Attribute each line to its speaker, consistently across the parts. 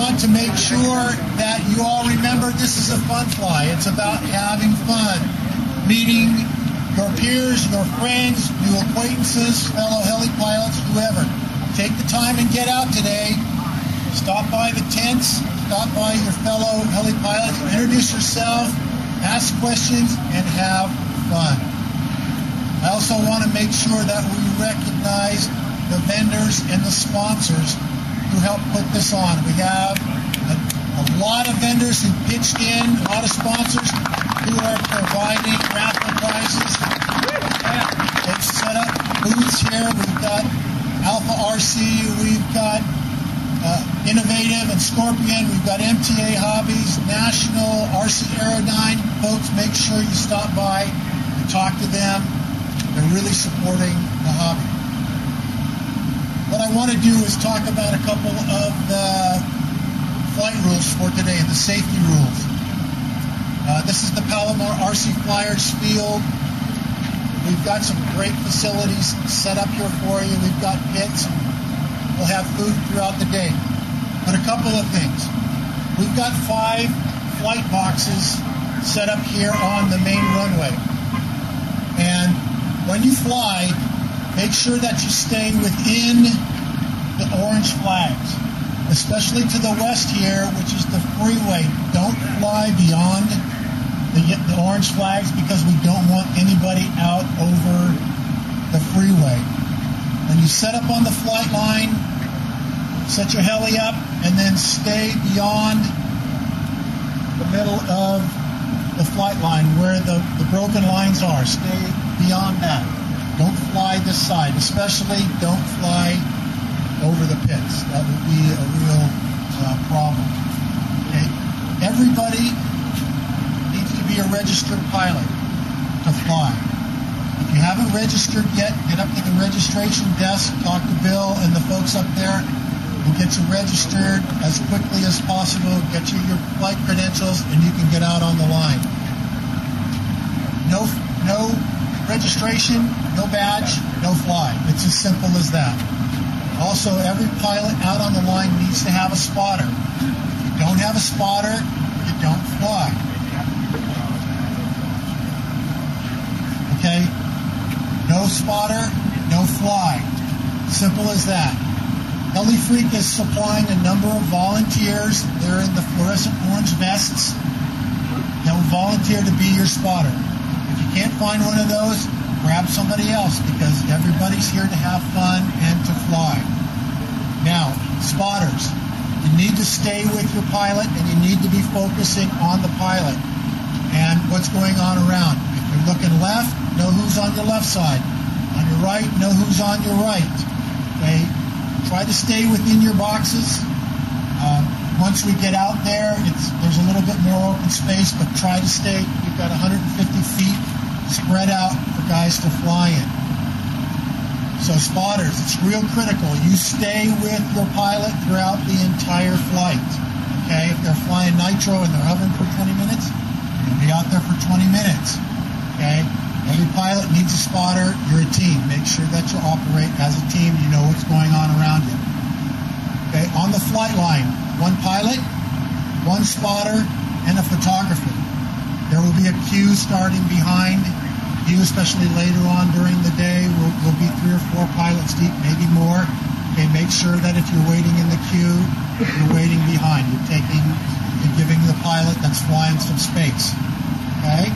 Speaker 1: want to make sure that you all remember this is a fun fly. It's about having fun, meeting your peers, your friends, new acquaintances, fellow heli pilots, whoever. Take the time and get out today. Stop by the tents, stop by your fellow heli pilots, introduce yourself, ask questions, and have fun. I also want to make sure that we recognize the vendors and the sponsors who helped put this on. We have a lot of vendors who pitched in, a lot of sponsors who are providing raffle prizes. They've set up booths here. We've got Alpha RC, we've got Innovative and Scorpion, we've got MTA Hobbies, National, RC Aerodyne. Folks, make sure you stop by and talk to them. They're really supporting the hobby. What I want to do is talk about a couple of the flight rules for today and the safety rules. This is the Palomar RC Flyers field. We've got some great facilities set up here for you. We've got pits. We'll have food throughout the day. But a couple of things. We've got 5 flight boxes set up here on the main runway. And when you fly, make sure that you stay within the orange flags, especially to the west here, which is the freeway. Don't fly beyond the orange flags because we don't want anybody out over the freeway. When you set up on the flight line, set your heli up and then stay beyond the middle of the flight line where the broken lines are. Stay beyond that. Don't fly this side, especially don't fly over the pits. That would be a real problem. Okay? Everybody needs to be a registered pilot to fly. If you haven't registered yet, get up to the registration desk, talk to Bill and the folks up there. We'll get you registered as quickly as possible, get you your flight credentials, and you can get out on the line. No registration, no badge, no fly. It's as simple as that. Also, every pilot out on the line needs to have a spotter. If you don't have a spotter, you don't fly. Okay? No spotter, no fly. Simple as that. HeliFreak is supplying a number of volunteers. They're in the fluorescent orange vests. They'll volunteer to be your spotter. If you can't find one of those, grab somebody else because everybody's here to have fun and to fly. Now, spotters, you need to stay with your pilot and you need to be focusing on the pilot and what's going on around. If you're looking left, know who's on your left side. On your right, know who's on your right. Okay? Try to stay within your boxes. Once we get out there, there's a little bit more open space, but try to stay. You've got 150 feet spread out for guys to fly in. So spotters, it's real critical. You stay with your pilot throughout the entire flight. Okay, if they're flying nitro and they're hovering for 20 minutes, you'll be out there for 20 minutes. Okay, every pilot needs a spotter. You're a team. Make sure that you operate as a team. You know what's going on around you. Okay, on the flight line, 1 pilot, 1 spotter, and a photographer. There will be a queue starting behind you, especially later on during the day. We'll be 3 or 4 pilots deep, maybe more. Okay, make sure that if you're waiting in the queue, you're waiting behind. You're giving the pilot that's flying some space. Okay?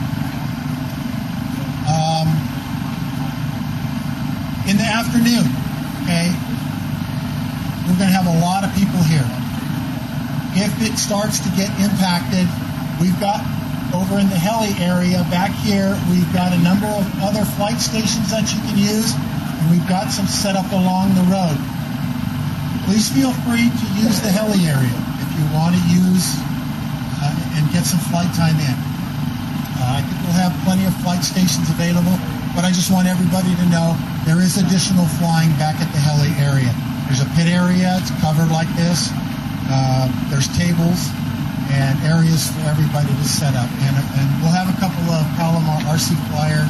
Speaker 1: In the afternoon, okay, we're going to have a lot of people here. If it starts to get impacted, we've got over in the heli area back here, we've got a number of other flight stations that you can use, and we've got some set up along the road. Please feel free to use the heli area if you want to use and get some flight time in. I think we'll have plenty of flight stations available, but I just want everybody to know there is additional flying back at the heli area. There's a pit area, it's covered like this. There's tables and areas for everybody to set up. And we'll have a couple of Palomar RC Flyer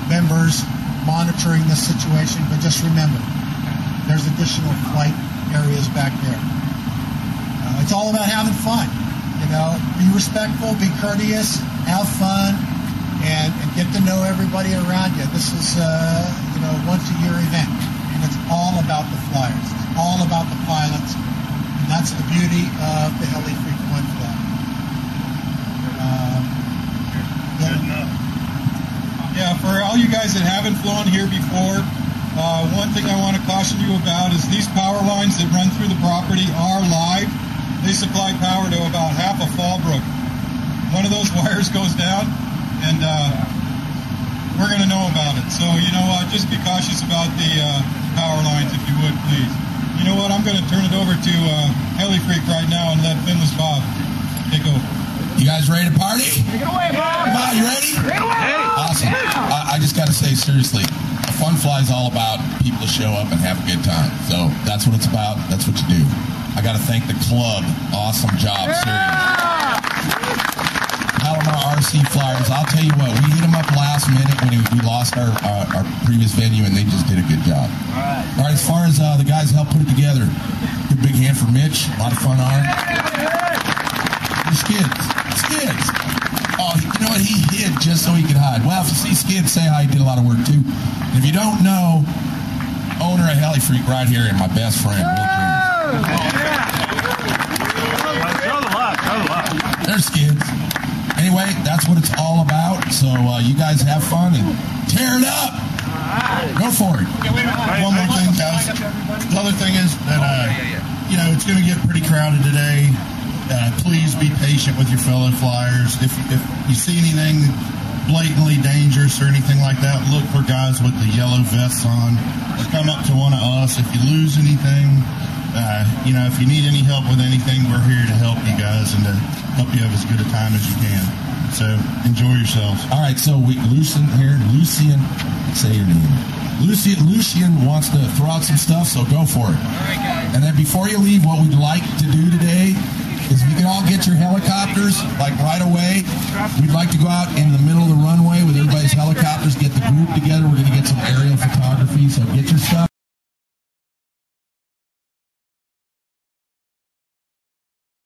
Speaker 1: members monitoring the situation, but just remember, there's additional flight areas back there. It's all about having fun. You know, be respectful, be courteous, have fun, and get to know everybody around you. This is, you know, once-a-year event, and it's all about the flyers. It's all about the pilots, and that's the beauty of the HeliFreak Fun Fly.
Speaker 2: Yeah, for all you guys that haven't flown here before, one thing I want to caution you about is these power lines that run through the property are live. They supply power to about half of Fallbrook. One of those wires goes down, and we're going to know about it. So, you know what, just be cautious about the power lines, if you would, please. You know what, I'm going to turn it over to HeliFreak right now and let Finless Bob take over.
Speaker 3: You guys ready to party?
Speaker 4: Take it away, Bob!
Speaker 3: Come on, you ready?
Speaker 4: Take it away!
Speaker 3: Awesome. I just got to say, seriously, a fun fly is all about people to show up and have a good time. So that's what it's about. That's what you do. I got to thank the club. Awesome job, serious. Palomar RC Flyers. I'll tell you what, we hit them up last minute when we lost our previous venue, and they just did a good job. All right, as far as the guys that helped put it together, good big hand for Mitch. A lot of fun on it. Skids. Oh, you know what? He hid just so he could hide. Well, if you see Skids, say hi. He did a lot of work, too. And if you don't know, owner of HeliFreak right here and my best friend, Will Jones. There's Skids. Anyway, that's what it's all about. So you guys have fun and tear it up. Go for it.
Speaker 5: One more thing, guys. The other thing is that, you know, it's going to get pretty crowded today. Please be patient with your fellow flyers. If you see anything blatantly dangerous or anything like that, look for guys with the yellow vests on. Or come up to one of us. If you lose anything, you know, if you need any help with anything, we're here to help you guys and to help you have as good a time as you can. So enjoy yourselves.
Speaker 3: All right, so Lucian here. Lucian, say your name. Lucian wants to throw out some stuff, so go for it. And then before you leave, what we'd like to do today is if you can all get your helicopters, like right away. We'd like to go out in the middle of the runway with everybody's helicopters, get the group together. We're going to get some aerial photography, so get your stuff.